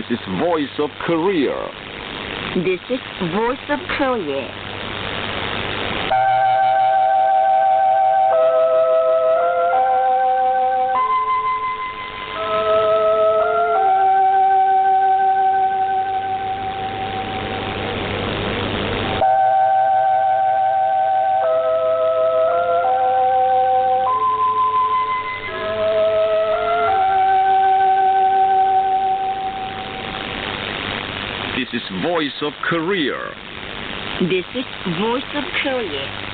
is Voice of Korea. This is Voice of Korea. This is Voice of Korea. This is Voice of Korea.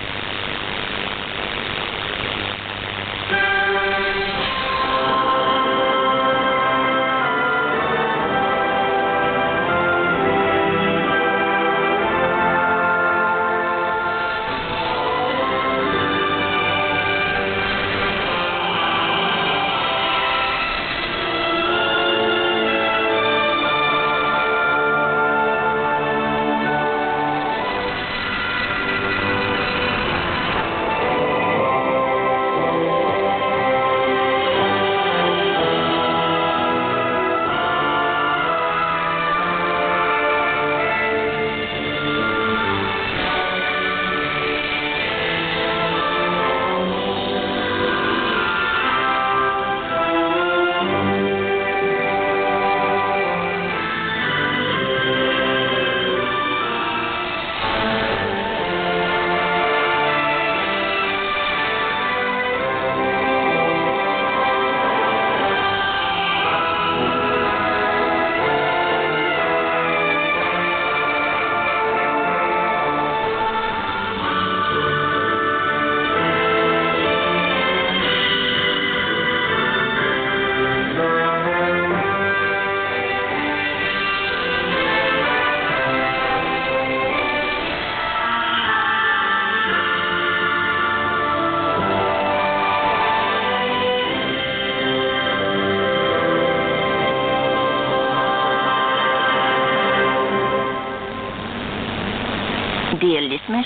Dear listeners,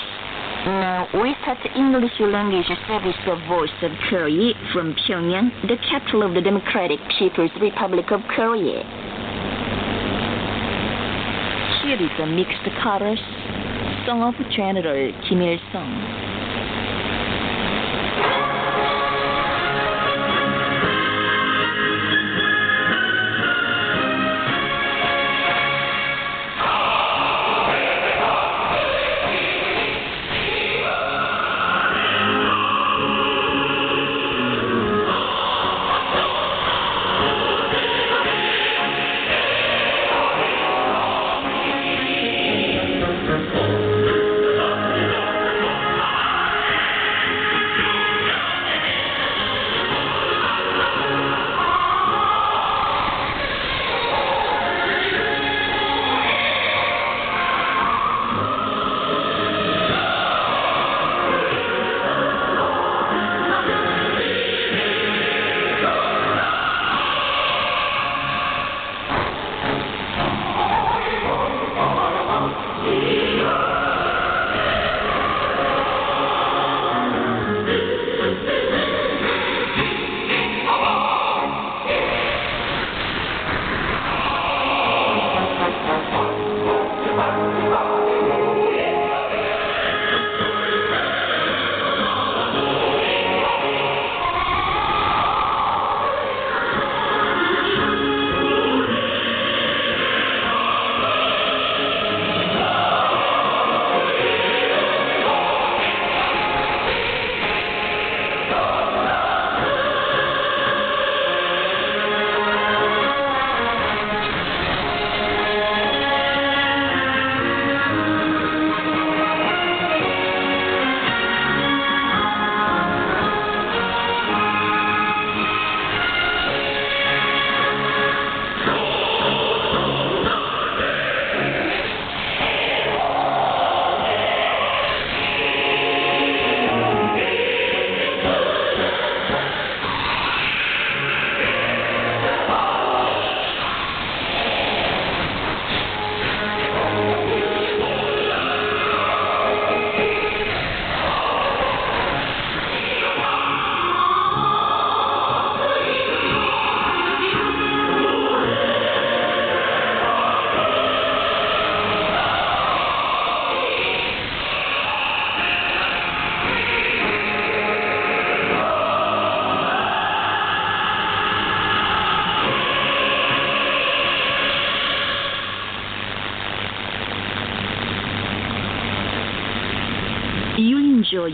now we start the English language service of Voice of Korea from Pyongyang, the capital of the Democratic People's Republic of Korea. Here is a mixed chorus, Song of General Kim Il-sung.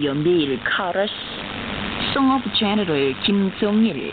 Superior Male Chorus, Song of General Kim Jong-il.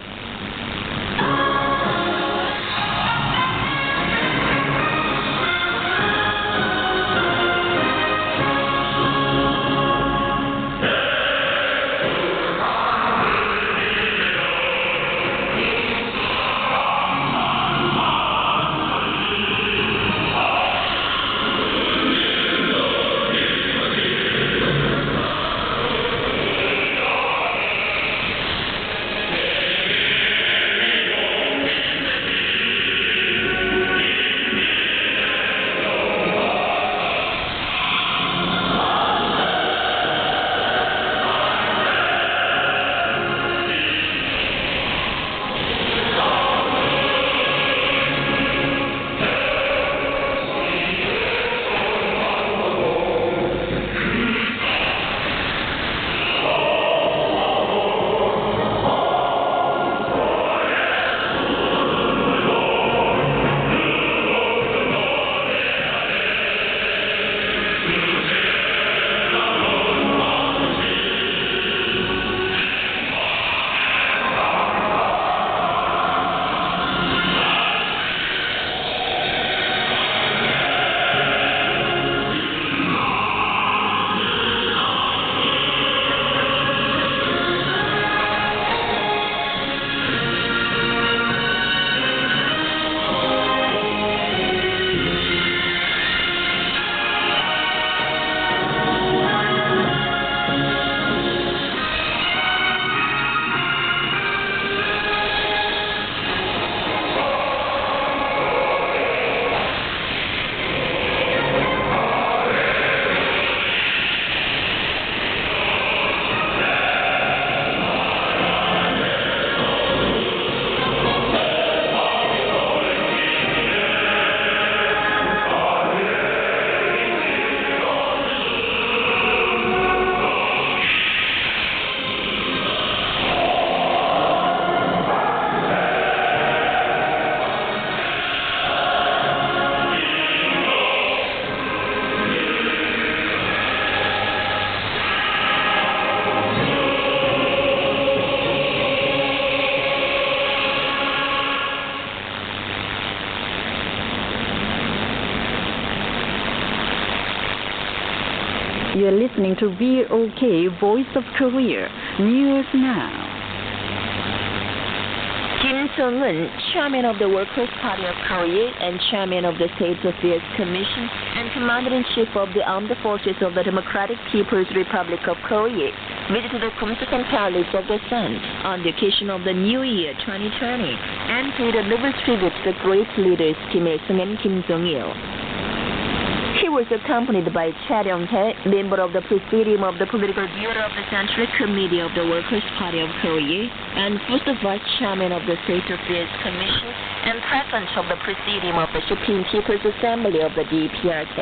You're listening to VOK, Voice of Korea, News Now. Kim Jong-un, Chairman of the Workers' Party of Korea and Chairman of the State Affairs Commission and Commander-in-Chief of the Armed Forces of the Democratic People's Republic of Korea, visited the Kumsukan Palace of the Sun on the occasion of the New Year 2020 and paid a noble tribute to the great leaders Kim Il-sung and Kim Jong-il. He was accompanied by Cha Ryong-hae, member of the Presidium of the Political Bureau of the Central Committee of the Workers' Party of Korea, and first Vice Chairman of the State Affairs Commission, and President of the Presidium of the Supreme People's Assembly of the DPRK.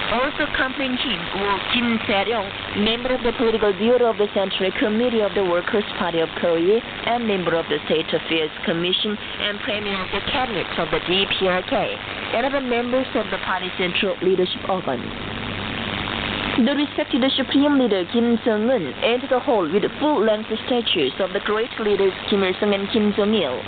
Also accompanying him were Kim Se-ryong, member of the Political Bureau of the Central Committee of the Workers' Party of Korea and member of the State Affairs Commission and Premier of the Cabinet of the DPRK, and other members of the party central leadership organ. The respected Supreme Leader Kim Jong-un entered the hall with full-length statues of the great leaders Kim Il-sung and Kim Jong-il.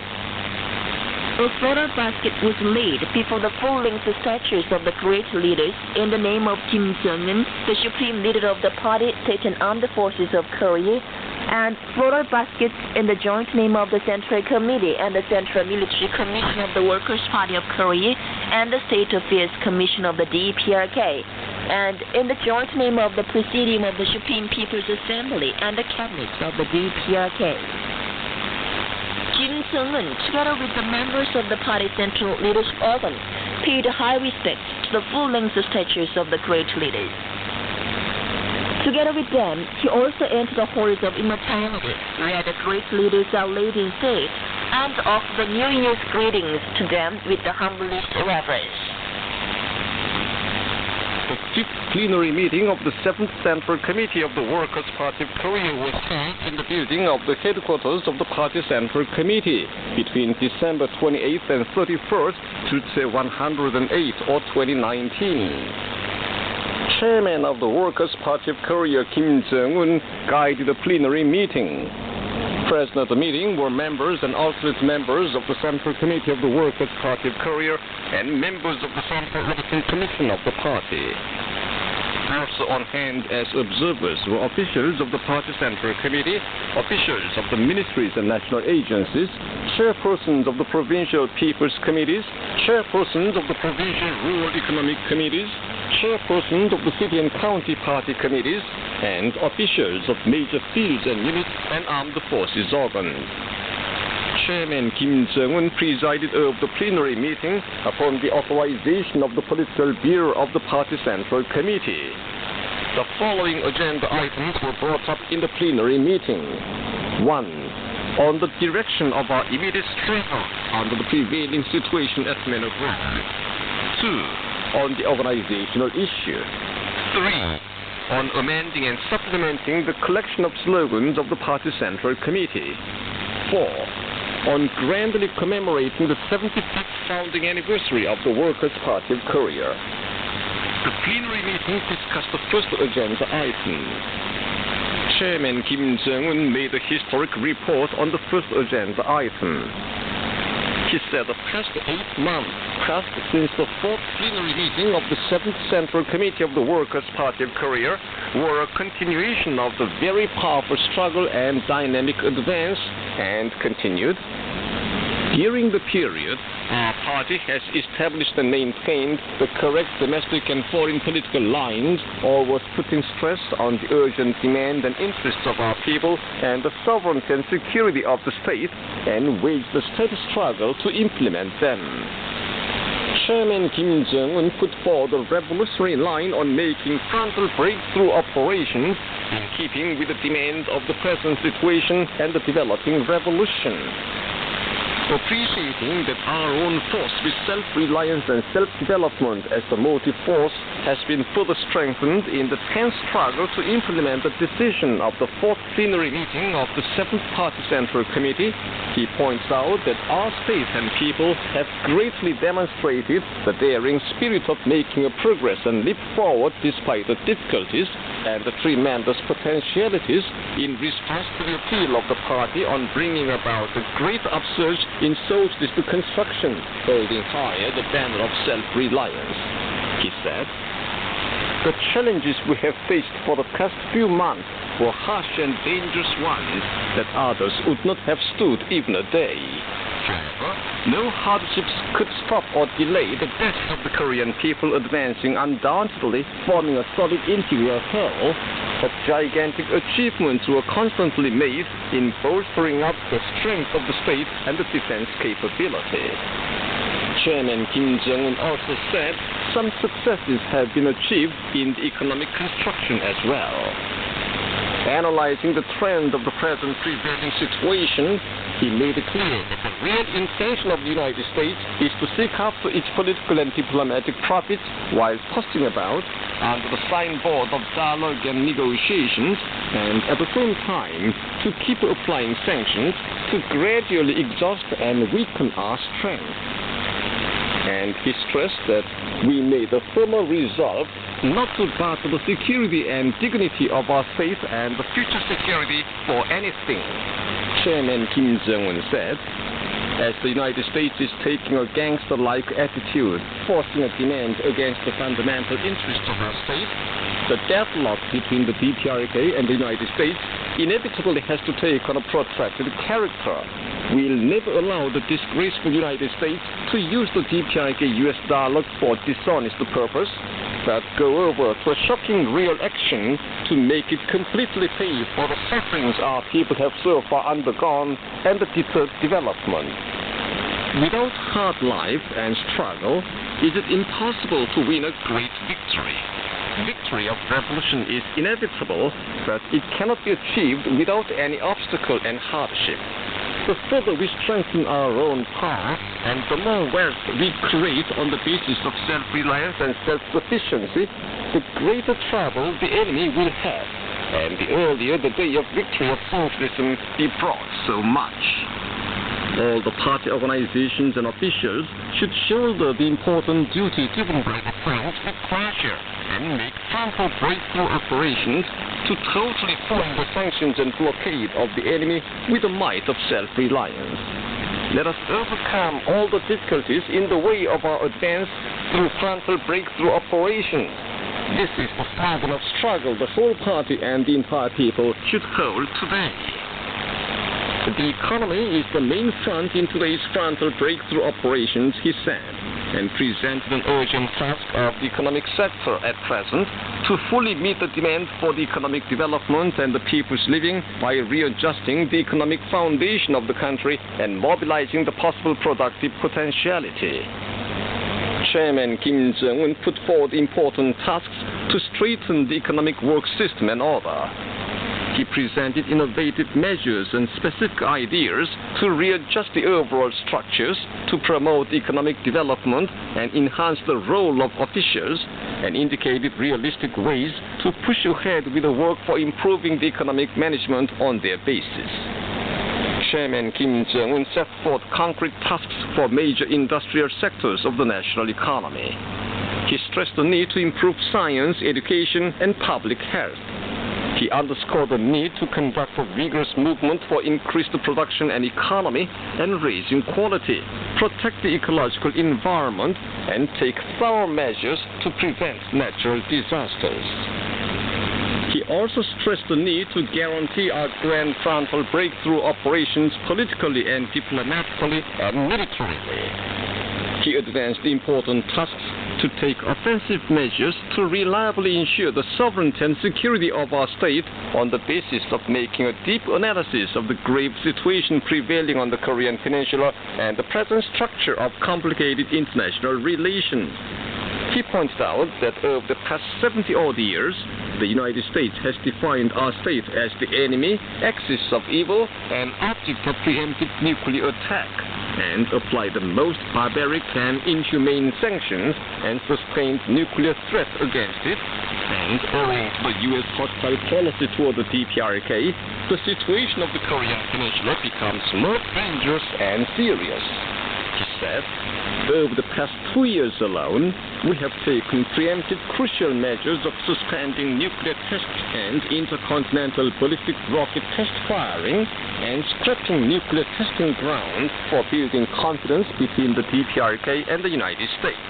A floral basket was laid before the full-length statues of the great leaders in the name of Kim Jong-un, the Supreme Leader of the Party, State and Armed Forces of Korea, and floral baskets in the joint name of the Central Committee and the Central Military Commission of the Workers' Party of Korea and the State Affairs Commission of the DPRK, and in the joint name of the Presidium of the Supreme People's Assembly and the Cabinet of the DPRK. Kim Jong-un, together with the members of the party central leadership organ, paid high respect to the full-length statues of the great leaders. Together with them, he also entered the halls of immortality, where the great leaders are laid in state, and offered the New Year's greetings to them with the humblest reverence. The fifth plenary meeting of the 7th Central Committee of the Workers' Party of Korea was held in the building of the headquarters of the Party Central Committee between December 28th and 31st, 108 or 2019. Chairman of the Workers' Party of Korea, Kim Jong-un, guided the plenary meeting. Present at the meeting were members and alternate members of the Central Committee of the Workers' Party of Korea and members of the Central Electoral Commission of the party. Also on hand as observers were officials of the Party Central Committee, officials of the ministries and national agencies, chairpersons of the Provincial People's Committees, chairpersons of the Provincial Rural Economic Committees, chairpersons of the City and County Party Committees, and officials of major fields and units and armed forces organs. Chairman Kim Jong-un presided over the plenary meeting upon the authorization of the Political Bureau of the Party Central Committee. The following agenda items were brought up in the plenary meeting. 1. On the direction of our immediate struggle under the prevailing situation at men of war. 2. On the organizational issue. 3. On amending and supplementing the collection of slogans of the Party Central Committee. 4. On grandly commemorating the 75th founding anniversary of the Workers' Party of Korea. The plenary meeting discussed the first agenda item. Chairman Kim Jong-un made a historic report on the first agenda item. He said the past 8 months passed since the fourth plenary meeting of the 7th Central Committee of the Workers' Party of Korea were a continuation of the very powerful struggle and dynamic advance, and continued. During the period, our party has established and maintained the correct domestic and foreign political lines, always putting stress on the urgent demand and interests of our people and the sovereignty and security of the state, and waged a steady struggle to implement them. Chairman Kim Jong-un put forward a revolutionary line on making frontal breakthrough operations in keeping with the demand of the present situation and the developing revolution. Appreciating that our own force with self-reliance and self-development as the motive force has been further strengthened in the tense struggle to implement the decision of the fourth plenary meeting of the 7th Party Central Committee, he points out that our state and people have greatly demonstrated the daring spirit of making a progress and leap forward despite the difficulties and the tremendous potentialities in response to the appeal of the party on bringing about a great upsurge in socialist construction, holding higher the banner of self-reliance. He said, the challenges we have faced for the past few months were harsh and dangerous ones that others would not have stood even a day. However, no hardships could stop or delay the best of the Korean people advancing undauntedly, forming a solid interior whole. But gigantic achievements were constantly made in bolstering up the strength of the state and the defense capability. Chairman Kim Jong-un also said some successes have been achieved in the economic construction as well. Analyzing the trend of the present prevailing situation, he made it clear that the real intention of the United States is to seek after its political and diplomatic profits while tossing about under the signboard of dialogue and negotiations, and at the same time to keep applying sanctions to gradually exhaust and weaken our strength. And he stressed that we made a firmer resolve not to barter the security and dignity of our state and the future security for anything. Chairman Kim Jong-un said, as the United States is taking a gangster-like attitude, forcing a demand against the fundamental interests of our state, the deadlock between the DPRK and the United States inevitably has to take on a protracted character. We'll never allow the disgraceful United States to use the DPRK-US dialogue for dishonest purpose, but go over to a shocking real action to make it completely pay for the sufferings our people have so far undergone and the deterred development. Without hard life and struggle, is it impossible to win a great victory. Victory of revolution is inevitable, but it cannot be achieved without any obstacle and hardship. The further we strengthen our own power, and the more wealth we create on the basis of self-reliance and self-sufficiency, the greater trouble the enemy will have, and the earlier the day of victory of socialism be brought so much. All the party organizations and officials should shoulder the important duty given by the French with Russia and make frontal breakthrough operations to totally fund the sanctions and blockade of the enemy with the might of self-reliance. Let us overcome all the difficulties in the way of our advance through frontal breakthrough operations. This is the slogan of struggle the whole party and the entire people should hold today. The economy is the main front in today's frontal breakthrough operations, he said, and presented an urgent task of the economic sector at present to fully meet the demand for the economic development and the people's living by readjusting the economic foundation of the country and mobilizing the possible productive potentiality. Chairman Kim Jong-un put forward important tasks to strengthen the economic work system and order. He presented innovative measures and specific ideas to readjust the overall structures to promote economic development and enhance the role of officials, and indicated realistic ways to push ahead with the work for improving the economic management on their basis. Chairman Kim Jong-un set forth concrete tasks for major industrial sectors of the national economy. He stressed the need to improve science, education, and public health. He underscored the need to conduct a vigorous movement for increased production and economy and raising quality, protect the ecological environment, and take thorough measures to prevent natural disasters. He also stressed the need to guarantee our grand frontal breakthrough operations politically and diplomatically and militarily. He advanced the important tasks to take offensive measures to reliably ensure the sovereignty and security of our state on the basis of making a deep analysis of the grave situation prevailing on the Korean Peninsula and the present structure of complicated international relations. He pointed out that over the past 70-odd years, the United States has defined our state as the enemy, axis of evil, and object of preemptive nuclear attack, and applied the most barbaric and inhumane sanctions and sustained nuclear threat against it. And owing to the U.S. hostile policy toward the DPRK, the situation of the Korean Peninsula becomes more dangerous and serious. He said, over the past 2 years alone, we have taken preemptive crucial measures of suspending nuclear tests and intercontinental ballistic rocket test firing and scrapping nuclear testing grounds for building confidence between the DPRK and the United States.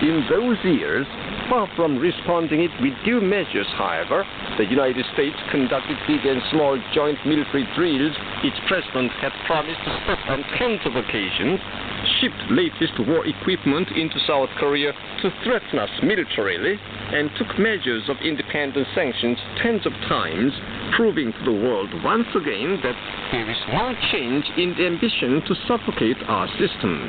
In those years, far from responding it with due measures, however, the United States conducted big and small joint military drills its president had promised to stop on tens of occasions, shipped latest war equipment into South Korea to threaten us militarily, and took measures of independent sanctions tens of times, proving to the world once again that there is no change in the ambition to suffocate our system.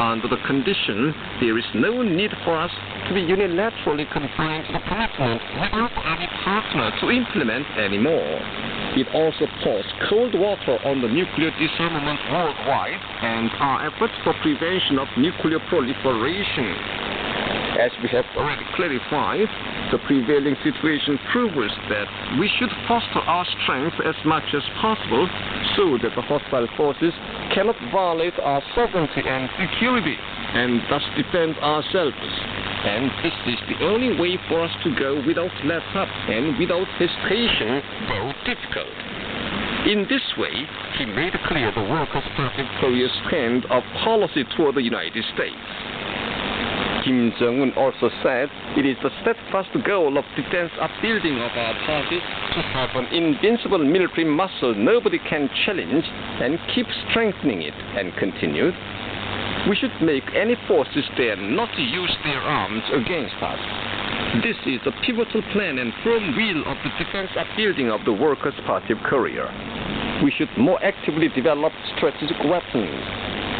Under the condition, there is no need for us to be unilaterally confined to the commitment without any partner to implement anymore. It also pours cold water on the nuclear disarmament worldwide and our efforts for prevention of nuclear proliferation. As we have already clarified, the prevailing situation proves that we should foster our strength as much as possible so that the hostile forces cannot violate our sovereignty and security, and thus defend ourselves. And this is the only way for us to go without let-up and without hesitation, though difficult. In this way, he made clear the Workers' Party of Korea's stand of policy toward the United States. Kim Jong-un also said it is the steadfast goal of defense upbuilding of our party to have an invincible military muscle nobody can challenge and keep strengthening it, and continued, we should make any forces dare not to use their arms against us. This is the pivotal plan and firm will of the defense upbuilding of the Workers' Party of Korea. We should more actively develop strategic weapons.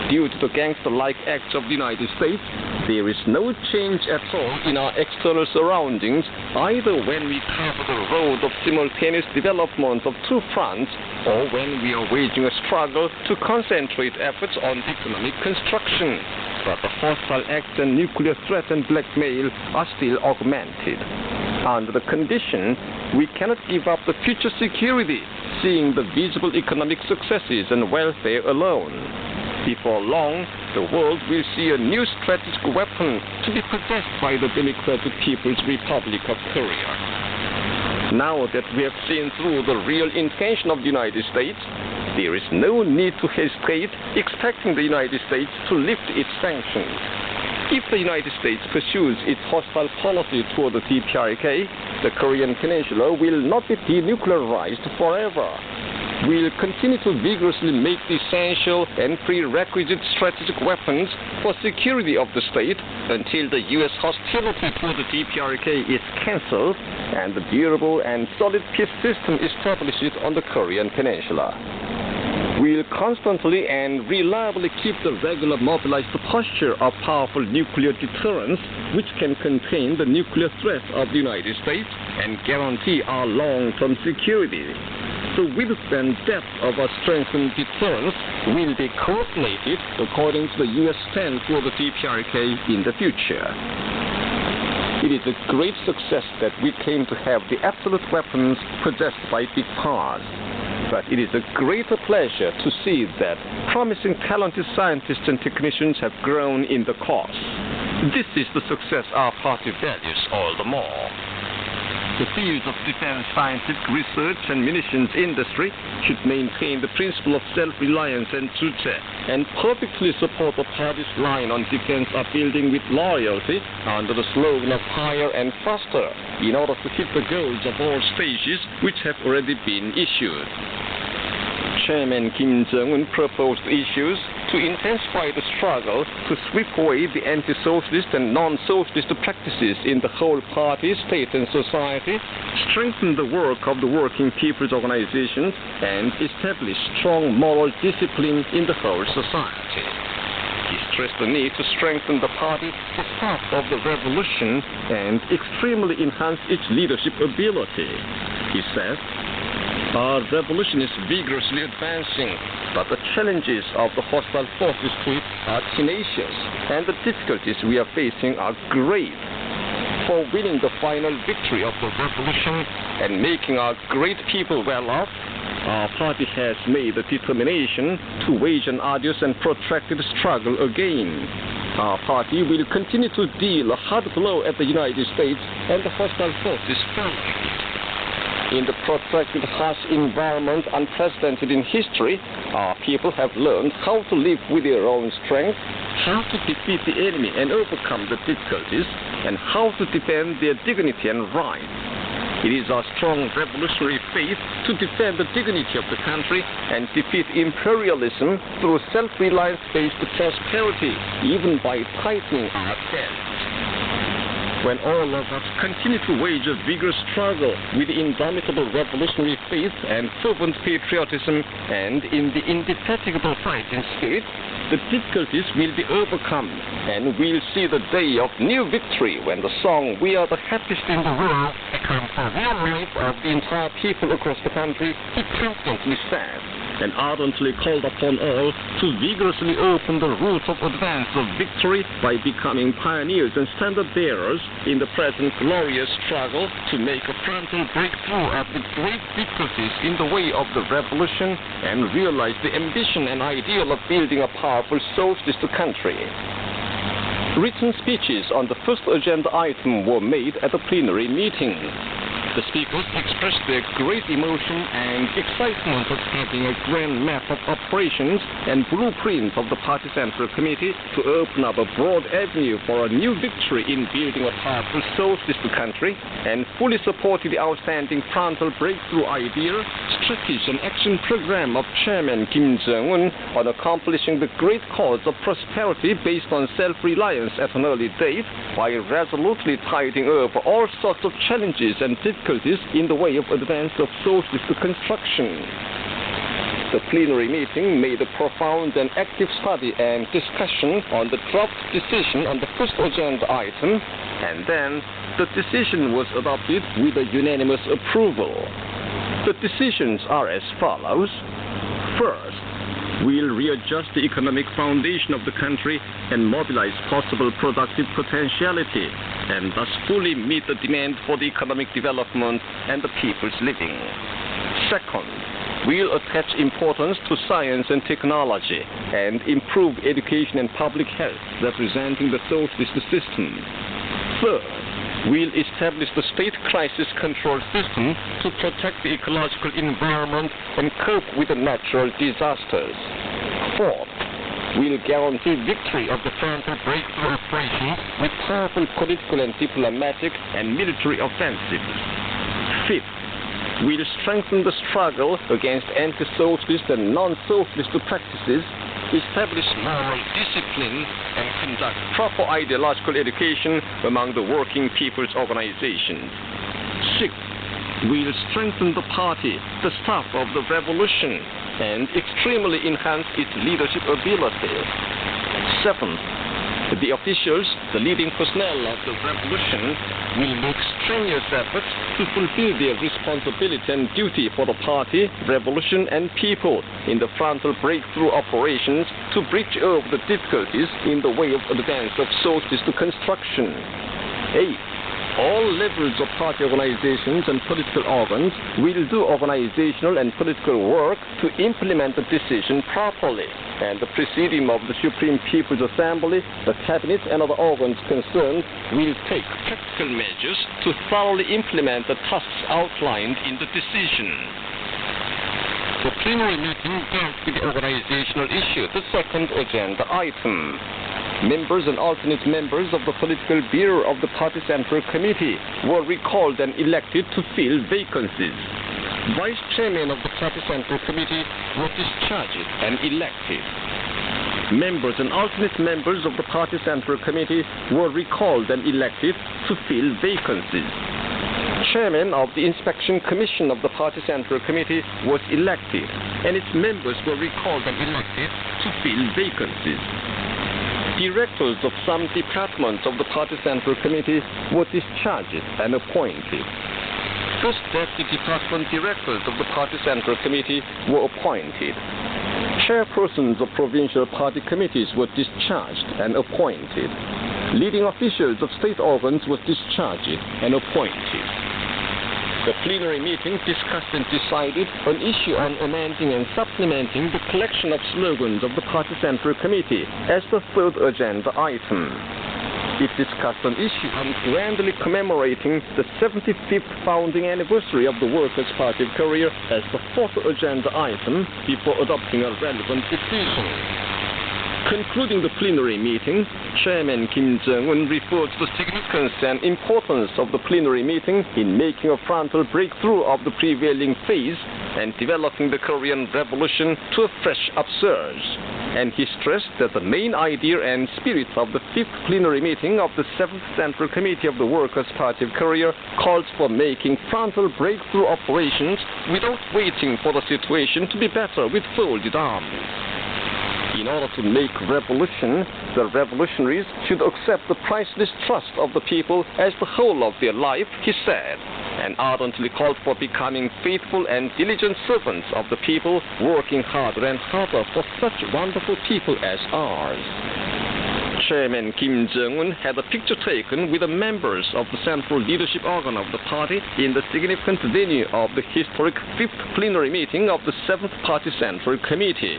Due to the gangster-like acts of the United States, there is no change at all in our external surroundings, either when we cover the road of simultaneous development of two fronts, or when we are waging a struggle to concentrate efforts on economic construction. But the hostile acts and nuclear threat and blackmail are still augmented. Under the condition, we cannot give up the future security, seeing the visible economic successes and welfare alone. Before long, the world will see a new strategic weapon to be possessed by the Democratic People's Republic of Korea. Now that we have seen through the real intention of the United States, there is no need to hesitate expecting the United States to lift its sanctions. If the United States pursues its hostile policy toward the DPRK, the Korean Peninsula will not be denuclearized forever. We'll continue to vigorously make the essential and prerequisite strategic weapons for security of the state until the U.S. hostility toward the DPRK is cancelled and the durable and solid peace system established on the Korean Peninsula. We'll constantly and reliably keep the regular mobilized posture of powerful nuclear deterrence, which can contain the nuclear threat of the United States and guarantee our long-term security. The width and depth of our strengthened deterrence will be coordinated according to the U.S. stand for the DPRK in the future. It is a great success that we claim to have the absolute weapons possessed by big powers. But it is a greater pleasure to see that promising talented scientists and technicians have grown in the cause. This is the success our party values all the more. The field of defense scientific research and munitions industry should maintain the principle of self-reliance and truth and perfectly support the party's line on defense of building with loyalty under the slogan of higher and faster in order to hit the goals of all stages which have already been issued. Chairman Kim Jong-un proposed issues to intensify the struggle to sweep away the anti-socialist and non-socialist practices in the whole party, state and society, strengthen the work of the working people's organizations, and establish strong moral discipline in the whole society. He stressed the need to strengthen the party as part of the revolution and extremely enhance its leadership ability. He said, "Our revolution is vigorously advancing, but the challenges of the hostile forces to it are tenacious, and the difficulties we are facing are great. For winning the final victory of the revolution and making our great people well off, our party has made a determination to wage an arduous and protracted struggle again. Our party will continue to deal a hard blow at the United States and the hostile forces following it. In the protracted harsh environment unprecedented in history, our people have learned how to live with their own strength, how to defeat the enemy and overcome the difficulties, and how to defend their dignity and rights. It is our strong revolutionary faith to defend the dignity of the country and defeat imperialism through self-reliance-based prosperity, even by tightening our belts. When all of us continue to wage a vigorous struggle with indomitable revolutionary faith and fervent patriotism and in the indefatigable fighting spirit, the difficulties will be overcome, and we'll see the day of new victory when the song "We Are the Happiest in the World" becomes the real life of the entire people across the country. He constantly says, and ardently called upon all to vigorously open the route of advance of victory by becoming pioneers and standard bearers in the present glorious struggle to make a frontal breakthrough of the great difficulties in the way of the revolution and realize the ambition and ideal of building a powerful socialist country. Written speeches on the first agenda item were made at the plenary meeting. The speakers expressed their great emotion and excitement of having a grand map of operations and blueprint of the Party Central Committee to open up a broad avenue for a new victory in building a powerful socialist country, and fully supported the outstanding frontal breakthrough idea, strategy and action program of Chairman Kim Jong-un on accomplishing the great cause of prosperity based on self-reliance at an early date, by resolutely tiding over all sorts of challenges and difficulties in the way of advance of socialist construction. The plenary meeting made a profound and active study and discussion on the draft decision on the first agenda item, and then the decision was adopted with a unanimous approval. The decisions are as follows. First, we'll readjust the economic foundation of the country and mobilize possible productive potentiality, and thus fully meet the demand for the economic development and the people's living. Second, will attach importance to science and technology and improve education and public health representing the socialist system. Third, will establish the state crisis control system to protect the ecological environment and cope with the natural disasters. Fourth, will guarantee victory of the frontal breakthrough operation with powerful political and diplomatic and military offensives. Fifth, will strengthen the struggle against anti-socialist and non-socialist practices, establish moral discipline, and conduct proper ideological education among the working people's organizations. Sixth, will strengthen the party, the staff of the revolution, and extremely enhance its leadership ability. Seventh, the officials, the leading personnel of the revolution, will make strenuous efforts to fulfill their responsibility and duty for the party, revolution, and people in the frontal breakthrough operations to bridge over the difficulties in the way of advance of socialist construction. 8. All levels of party organizations and political organs will do organizational and political work to implement the decision properly, and the Presidium of the Supreme People's Assembly, the Cabinet, and other organs concerned will take practical measures to thoroughly implement the tasks outlined in the decision. The plenary meeting dealt with the organizational issue, the second agenda item. Members and alternate members of the Political Bureau of the Party Central Committee were recalled and elected to fill vacancies. Vice Chairman of the Party Central Committee were discharged and elected. Members and alternate members of the Party Central Committee were recalled and elected to fill vacancies. Chairman of the Inspection Commission of the Party Central Committee was elected, and its members were recalled and elected to fill vacancies. Directors of some departments of the Party Central Committee were discharged and appointed. First Deputy Department Directors of the Party Central Committee were appointed. Chairpersons of provincial party committees were discharged and appointed. Leading officials of state organs were discharged and appointed. The plenary meeting discussed and decided an issue on amending and supplementing the collection of slogans of the Party Central Committee as the third agenda item. It discussed an issue on grandly commemorating the 75th founding anniversary of the Workers' Party of Korea as the fourth agenda item before adopting a relevant decision. Concluding the plenary meeting, Chairman Kim Jong-un referred to the significance and importance of the plenary meeting in making a frontal breakthrough of the prevailing phase and developing the Korean Revolution to a fresh upsurge. And he stressed that the main idea and spirit of the fifth plenary meeting of the 7th Central Committee of the Workers' Party of Korea calls for making frontal breakthrough operations without waiting for the situation to be better with folded arms. In order to make revolution, the revolutionaries should accept the priceless trust of the people as the whole of their life, he said, and ardently called for becoming faithful and diligent servants of the people, working harder and harder for such wonderful people as ours. Chairman Kim Jong-un had a picture taken with the members of the central leadership organ of the party in the significant venue of the historic 5th plenary meeting of the 7th Party Central Committee.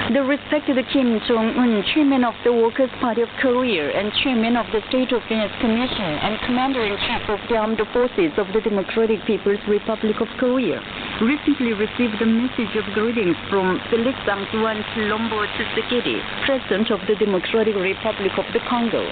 The respected Kim Jong-un, Chairman of the Workers' Party of Korea and Chairman of the State Affairs Commission and Commander-in-Chief of the Armed Forces of the Democratic People's Republic of Korea, recently received a message of greetings from Felix Antoine Chilombo Tshisekedi, President of the Democratic Republic of the Congo.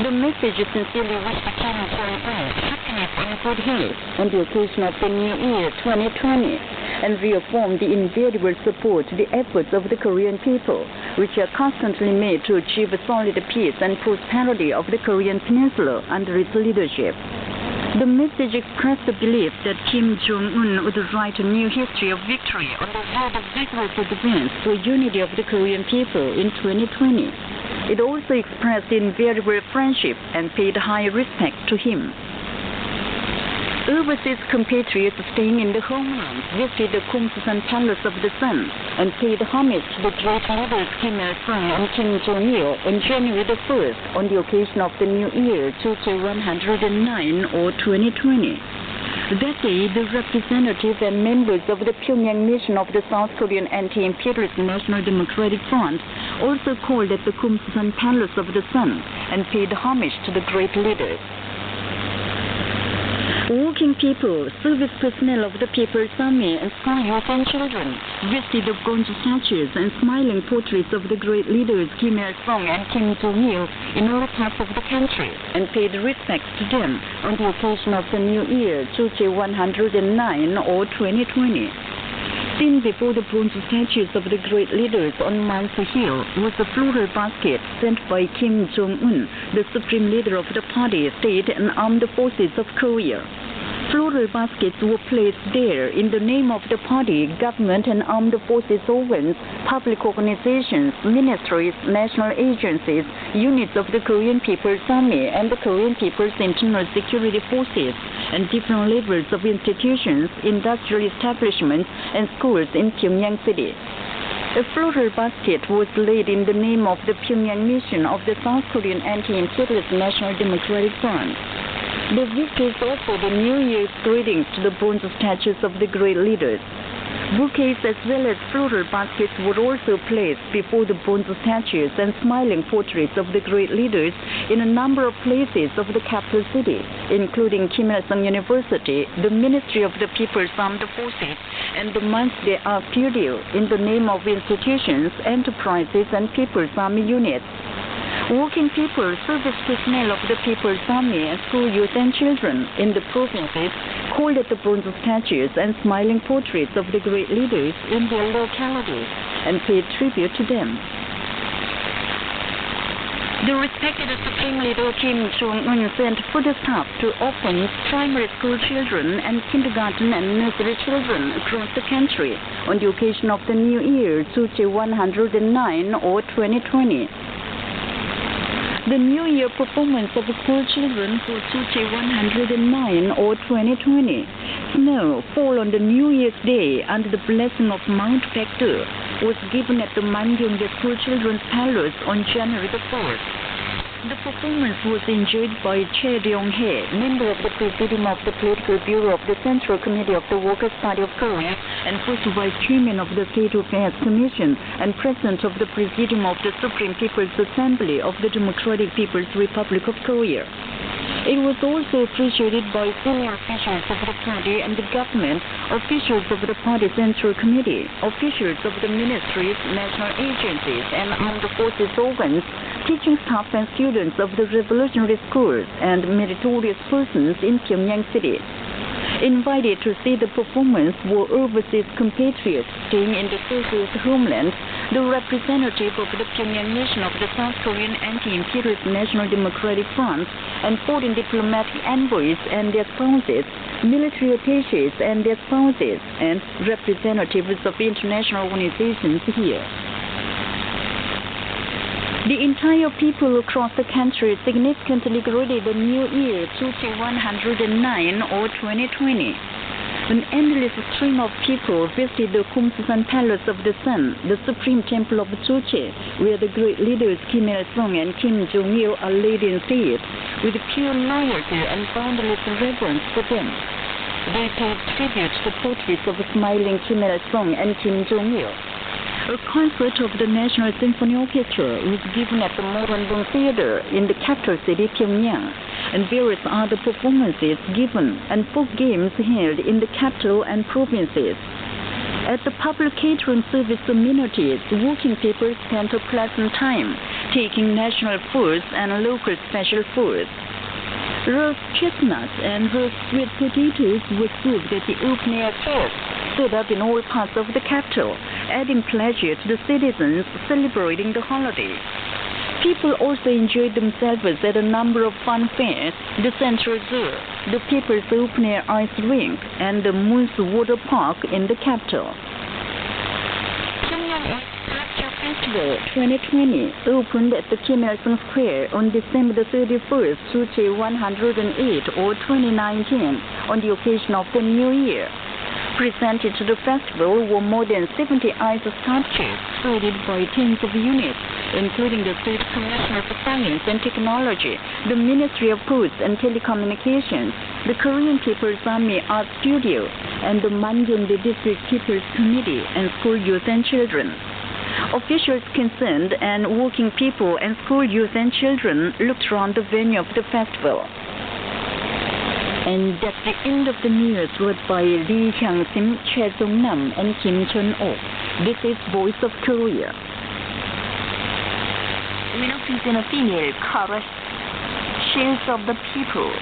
The message sincerely wished Kim Jong-un happiness and good health on the occasion of the New Year 2020. And reaffirm the invariable support to the efforts of the Korean people, which are constantly made to achieve a solid peace and prosperity of the Korean Peninsula under its leadership. The message expressed the belief that Kim Jong-un would write a new history of victory on the road of vigorous advance for unity of the Korean people in 2020. It also expressed invariable friendship and paid high respect to him. Overseas compatriots staying in the homeland visited the Kumsusan Palace of the Sun and paid homage to the great leaders Kim Il-sung and Kim Jong-il on January the 1st on the occasion of the New Year 2109 or 2020. That day, the representatives and members of the Pyongyang mission of the South Korean Anti-Imperialist National Democratic Front also called at the Kumsan Palace of the Sun and paid homage to the great leaders. Working people, service personnel of the People's Army, and school youth and children visited the bronze statues and smiling portraits of the great leaders Kim Il-sung and Kim Jong-il in all parts of the country and paid respects to them on the occasion of the New Year, Chuche 109 or 2020. Seen before the bronze statues of the great leaders on Mount Hill was a floral basket sent by Kim Jong-un, the supreme leader of the party, state, and armed forces of Korea. Floral baskets were placed there in the name of the party, government and armed forces organs, public organizations, ministries, national agencies, units of the Korean People's Army and the Korean People's Internal Security Forces, and different levels of institutions, industrial establishments, and schools in Pyongyang City. A floral basket was laid in the name of the Pyongyang mission of the South Korean Anti-Imperialist National Democratic Front. The visitors offered the New Year's greetings to the bronze statues of the great leaders. Bouquets as well as floral baskets were also placed before the bronze statues and smiling portraits of the great leaders in a number of places of the capital city, including Kim Il-sung University, the Ministry of the People's Armed Forces, and the WebSDR studio in the name of institutions, enterprises, and People's Army units. Working people, service personnel of the People's Army, and school youth and children in the provinces called at the bronze statues and smiling portraits of the great leaders in their localities and paid tribute to them. The respected Supreme Leader Kim Jong-un sent food stuff to orphans, primary school children, and kindergarten and nursery children across the country on the occasion of the New Year, Chuche 109 or 2020. The New Year performance of school children for Chuche 109 or 2020. Snow fall on the New Year's Day under the blessing of Mount Baekdu was given at the Mangyongdae School Children's Palace on January the 4th. The performance was enjoyed by Chae Ryong-hae, member of the Presidium of the Political Bureau of the Central Committee of the Workers' Party of Korea and first Vice Chairman of the State Affairs Commission and President of the Presidium of the Supreme People's Assembly of the Democratic People's Republic of Korea. It was also appreciated by senior officials of the party and the government, officials of the party Central Committee, officials of the ministries, national agencies, and armed forces organs, teaching staff and students of the revolutionary schools, and meritorious persons in Pyongyang City. Invited to see the performance were overseas compatriots staying in the socialist homeland, the representative of the Pyongyang mission of the South Korean Anti-Imperialist National Democratic Front, and foreign diplomatic envoys and their spouses, military attachés and their spouses, and representatives of international organizations here. The entire people across the country significantly greeted the New Year, Chuche 109 or 2020. An endless stream of people visited the Kumsan Palace of the Sun, the supreme temple of Chuche, where the great leaders Kim Il-sung and Kim Jong-il are laid in state, with pure loyalty and boundless reverence for them. They paid tribute to the portraits of smiling Kim Il-sung and Kim Jong-il. A concert of the National Symphony Orchestra was given at the Moranbong Theater in the capital city, Pyongyang, and various other performances given and folk games held in the capital and provinces. At the public catering service amenities, working people spent a pleasant time taking national foods and local special foods. Roast chestnuts and roast sweet potatoes were served at the open-air fairs set up in all parts of the capital, adding pleasure to the citizens celebrating the holiday. People also enjoyed themselves at a number of fun fairs, the Central Zoo, the People's Open-Air Ice Rink, and the Moon's Water Park in the capital. Festival 2020 opened at the Kim Il-sung Square on December the 31st, Chuche 108 or 2019, on the occasion of the New Year. Presented to the festival were more than 70 ice sculptures created by tens of units, including the State Commissioner for Science and Technology, the Ministry of Posts and Telecommunications, the Korean People's Army Art Studio, and the Mangyongdae District People's Committee and School Youth and Children. Officials concerned and working people and school youth and children looked around the venue of the festival. And that's the end of the news read by Lee Hyang-sim, Choi Song-nam, and Kim Chun-ok. This is Voice of Korea. Winner prisoner female, Khabarovsk, Shields of the People.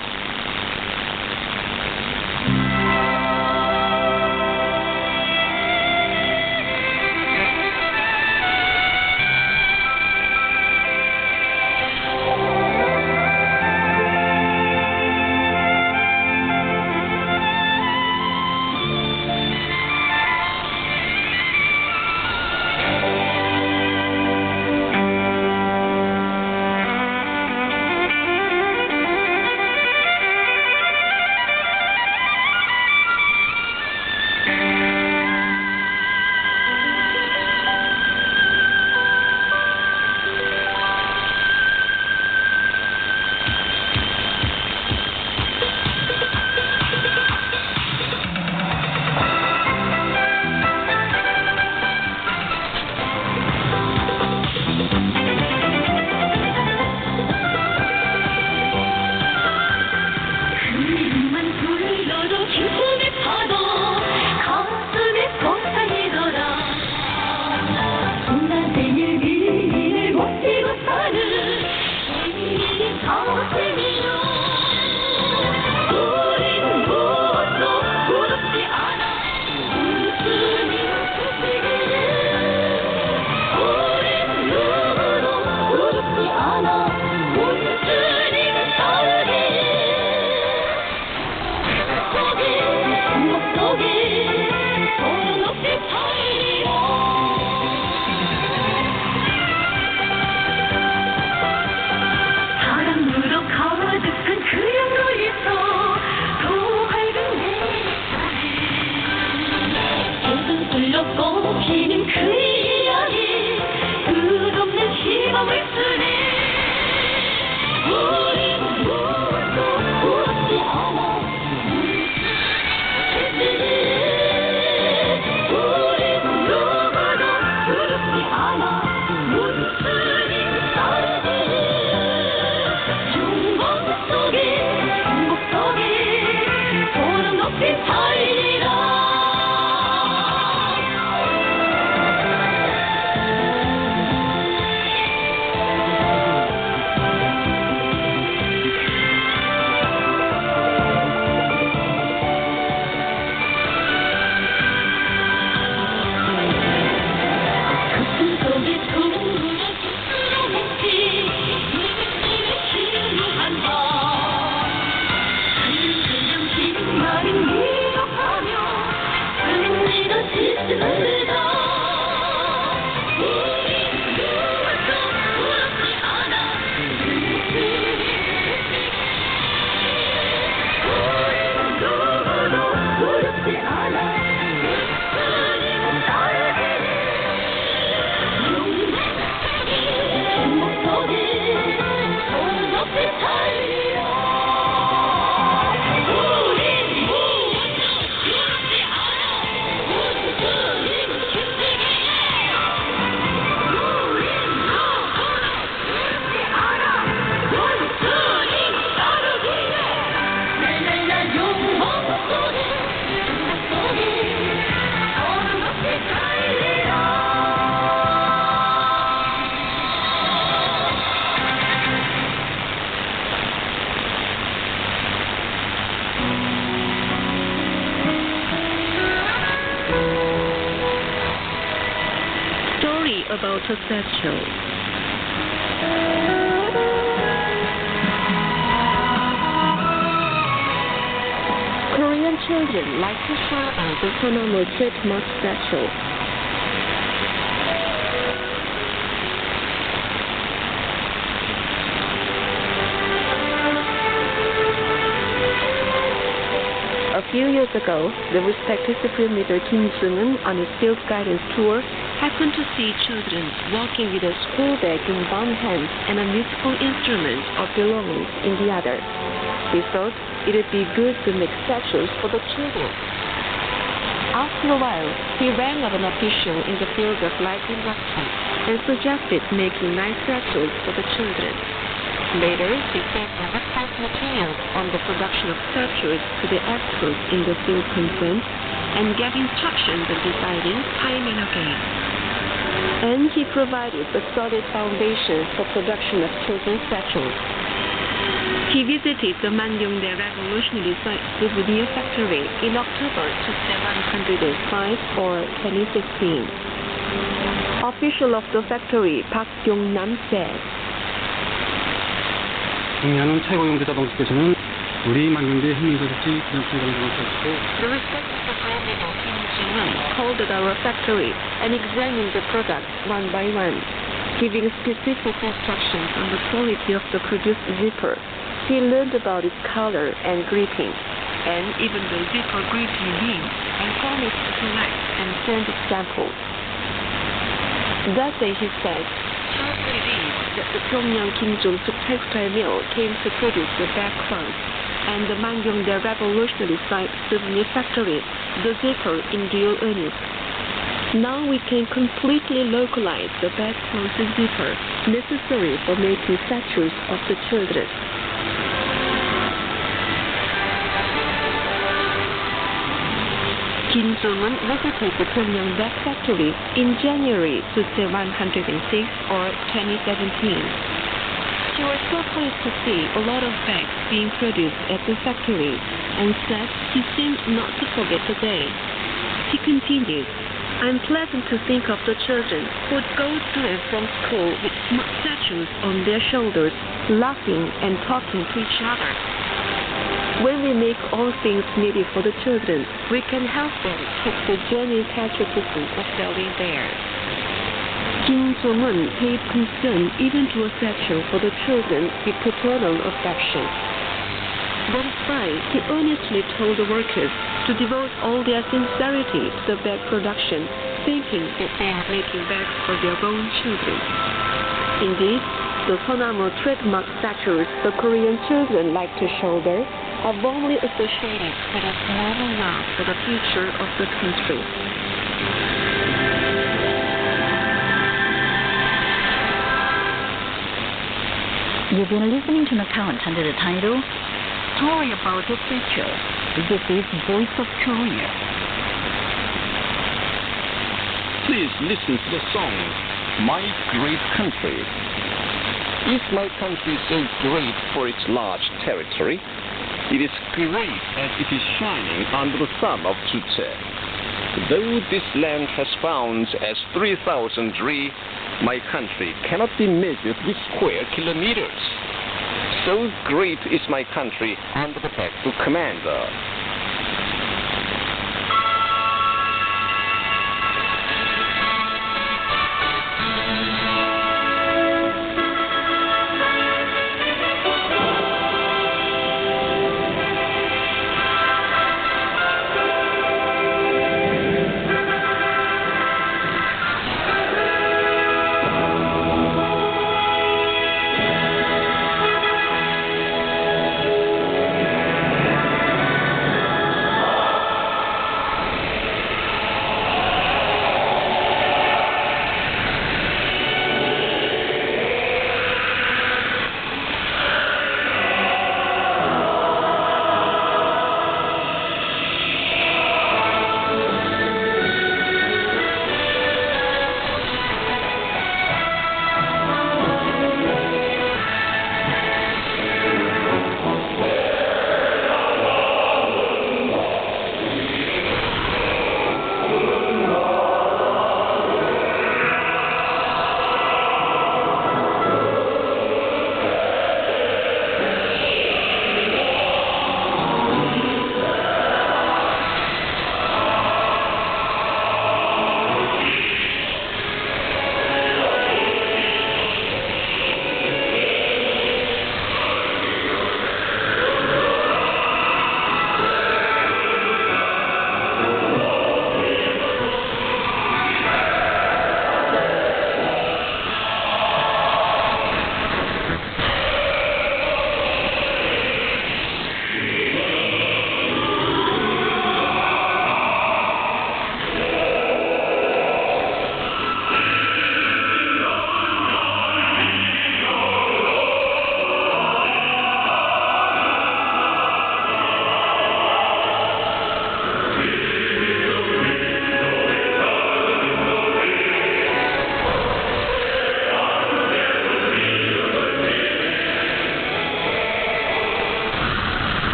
About a statue. Korean children like to shout out the phenomenal trademark statue. A few years ago, the respected Supreme Leader Kim Jong-un on his field guidance tour happened to see children walking with a school bag in one hand and a musical instrument or belongings in the other. We thought it would be good to make statues for the children. After a while, he rang up an official in the field of light industry and suggested making nice statues for the children. Later, he sent the reference materials on the production of statues to the experts in the field concerned and gave instructions on designing time and again. And he provided the solid foundation for production of children's statues. He visited the Manyongdae Revolutionary Souvenir Factory in October 2105 or 2016. Official of the factory, Park Kyung-nam, said, 경리하는 최고 용대 자동차께서는 우리 만경대 혁명자들이 기념품 공장을 설치고 the respected prime leader Kim Jong-un called at our factory and examined the products one by one, giving specific instructions on the quality of the produced zipper. He learned about its color and gripping, and even the zipper gripping means, and promised to collect and send samples. That day he said, "Trust believes that the Pyongyang Kim Jong-suk textile mill came to produce the background, and the Manyongdae Revolutionary Souvenir Factory, the zipper in real earnest. Now we can completely localize the background zipper necessary for making statues of the children." Kim Jong-un visited the Pyongyang bag factory in January 2106 or 2017. He was so pleased to see a lot of bags being produced at the factory and said he seemed not to forget the day. He continued, "I'm pleasant to think of the children who would go to and from school with smart statues on their shoulders, laughing and talking to each other. When we make all things needed for the children, we can help them take the genuine patriotism of going there." Kim Jong-un paid concern even to a statue for the children with paternal affection. That is why he earnestly told the workers to devote all their sincerity to the bag production, thinking that they are making bags for their own children. Indeed, the Sonamo trademark statues the Korean children like to shoulder are warmly associated with a global love for the future of the country. You've been listening to an account under the title Story About the Future. This is Voice of Korea. Please listen to the song, My Great Country. Is my country so great for its large territory? It is great as it is shining under the sun of Juche. Though this land has bounds as 3,000 ri, my country cannot be measured with square kilometers. So great is my country under the tactical commander.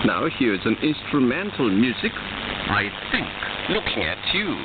Now here's an instrumental music, I Think, Looking at You.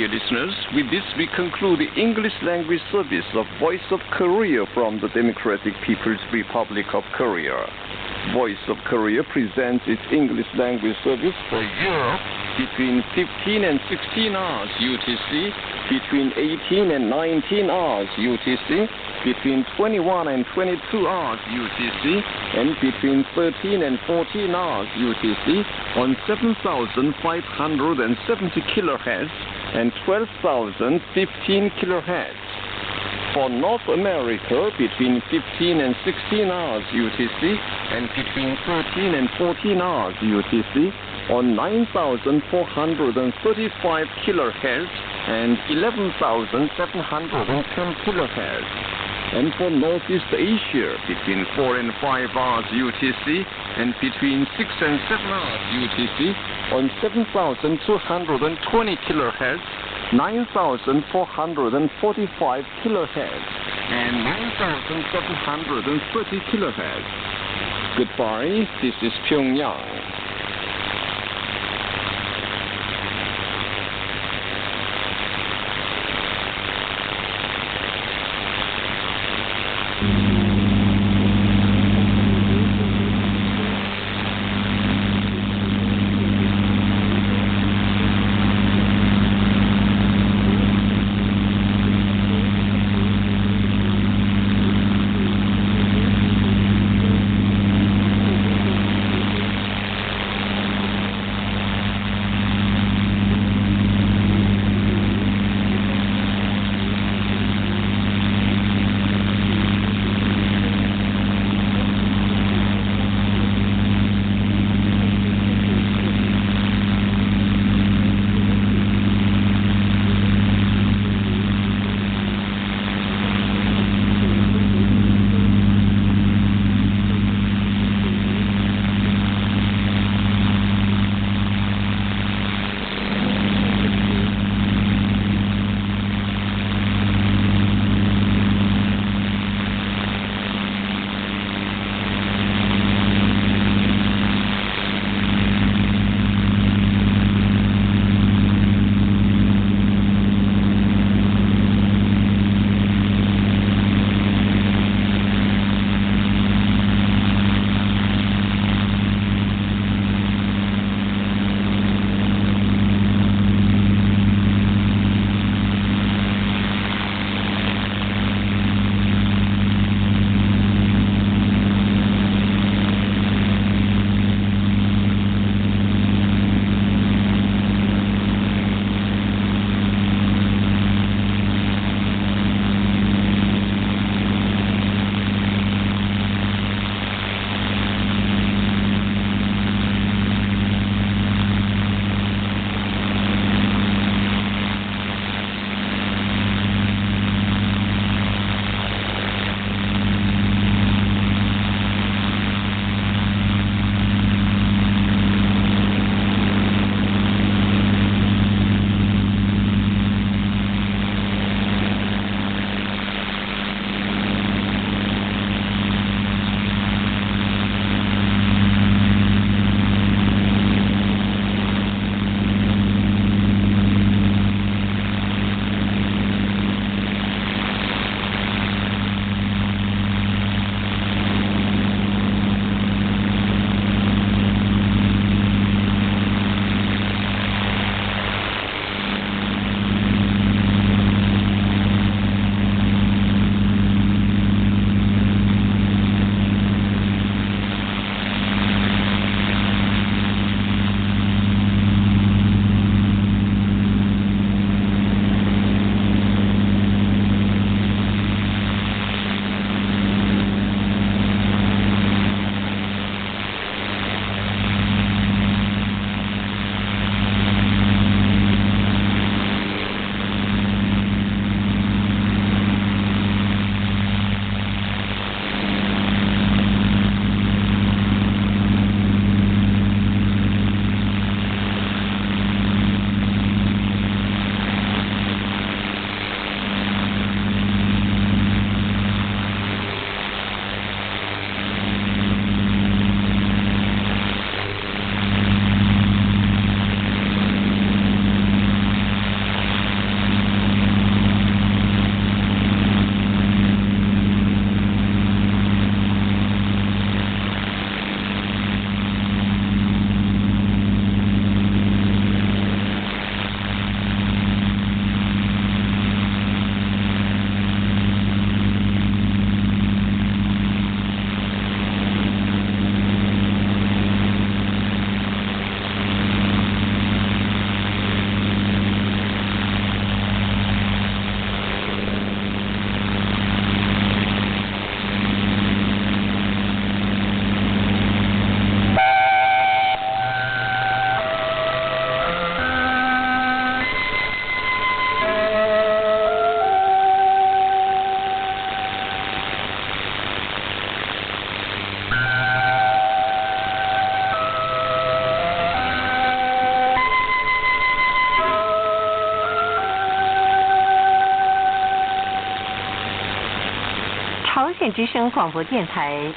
Dear listeners, with this we conclude the English language service of Voice of Korea from the Democratic People's Republic of Korea. Voice of Korea presents its English language service for Europe between 15 and 16 hours UTC, between 18 and 19 hours UTC, between 21 and 22 hours UTC, and between 13 and 14 hours UTC on 7,570 kHz and 12,015 kHz. For North America, between 15 and 16 hours UTC and between 13 and 14 hours UTC on 9,435 kHz and 11,710 kHz. And for Northeast Asia, between 4 and 5 hours UTC and between 6 and 7 hours UTC on 7,220 kHz, 9,445 kHz, and 9,730 kHz. Goodbye, this is Pyongyang. 线之声广播电台